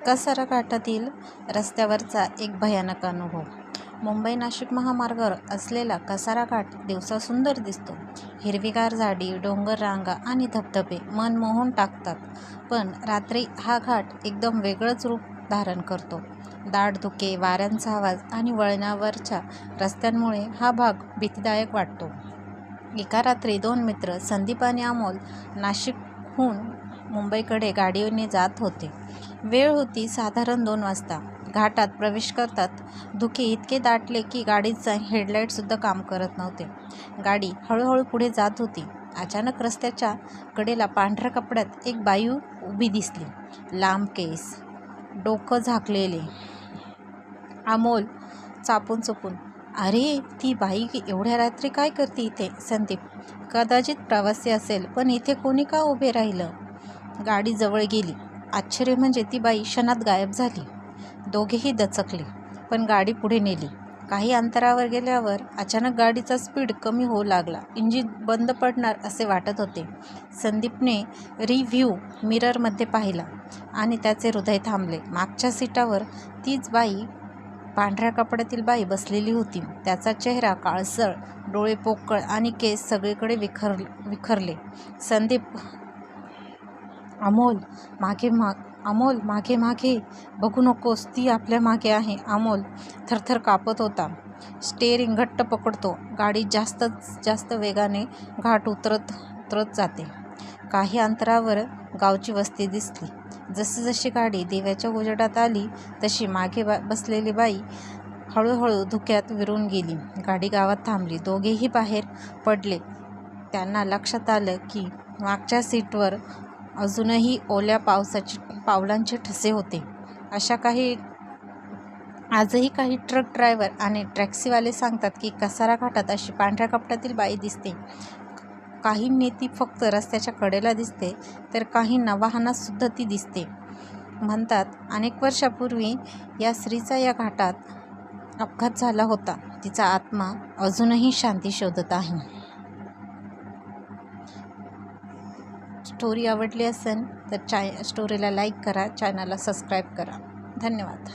कसारा घाटातील रस्त्यावरचा एक भयानक अनुभव. मुंबई नाशिक महामार्गावर असलेला कसारा घाट दिवसा सुंदर दिसतो. हिरवीगार झाडी, डोंगर रांगा आणि धबधबे मन मोहून टाकतात. पण रात्री हा घाट एकदम वेगळंच रूप धारण करतो. दाट धुके, वाऱ्यांचा आवाज आणि वळणावरच्या रस्त्यांमुळे हा भाग भीतीदायक वाटतो. एका रात्री 2 मित्र संदीप आणि अमोल नाशिकहून मुंबईकडे गाडीने जात होते. वेळ होती साधारण 2 वाजता. घाटात प्रवेश करतात धुके इतके दाटले की गाडीचं हेडलाईटसुद्धा काम करत नव्हते. गाडी हळूहळू पुढे जात होती. अचानक रस्त्याच्या कडेला पांढऱ्या कपड्यात एक बाई उभी दिसली. लांब केस, डोकं झाकलेले. अमोल चापून चुपून, "अरे, ती बाई एवढ्या रात्री काय करते इथे? " संदीप, "कदाचित प्रवासी असेल, पण इथे कोणी का उभे राहिलं? " गाडी जवळ गेली. आश्चर्य म्हणजे ती बाई क्षणात गायब झाली. दोघेही दचकले, पण गाडी पुढे नेली. काही अंतरावर गेल्यावर अचानक गाडीचा स्पीड कमी होऊ लागला. इंजिन बंद पडणार असे वाटत होते. संदीपने रिव्ह्यू मिररमध्ये पाहिला आणि त्याचे हृदय थांबले. मागच्या सीटावर तीच बाई, पांढऱ्या कपड्यातील बाई बसलेली होती. त्याचा चेहरा काळसर, डोळे पोकळ आणि केस सगळीकडे विखरले. संदीप, "अमोल, मागे मागे बघू नकोस, ती आपल्या मागे आहे. " अमोल थरथर कापत होता. स्टेअरिंग घट्ट पकडतो. गाडी जास्त वेगाने घाट उतरत जाते. काही अंतरावर गावची वस्ती दिसली. जसजशी गाडी दिव्याच्या उजेडात आली तशी मागे बसलेली बाई हळूहळू धुक्यात विरून गेली. गाडी गावात थांबली. दोघेही बाहेर पडले. त्यांना लक्षात आलं की मागच्या सीटवर अजूनही ओल्या पावलांचे ठसे होते. आजही काही ट्रक ड्रायव्हर आणि टॅक्सीवाले सांगतात की कसारा घाटात अशी पांढऱ्या कपड्यातील बाई दिसते. काहींनी ती फक्त रस्त्याच्या कडेला दिसते, तर काहींना वाहनात सुद्धा ती दिसते. म्हणतात अनेक वर्षापूर्वी या स्त्रीचा या घाटात अपघात झाला होता. तिचा आत्मा अजूनही शांती शोधत आहे. स्टोरी आवडली असेल तर स्टोरीला लाईक करा, चॅनलला सबस्क्राईब करा. धन्यवाद.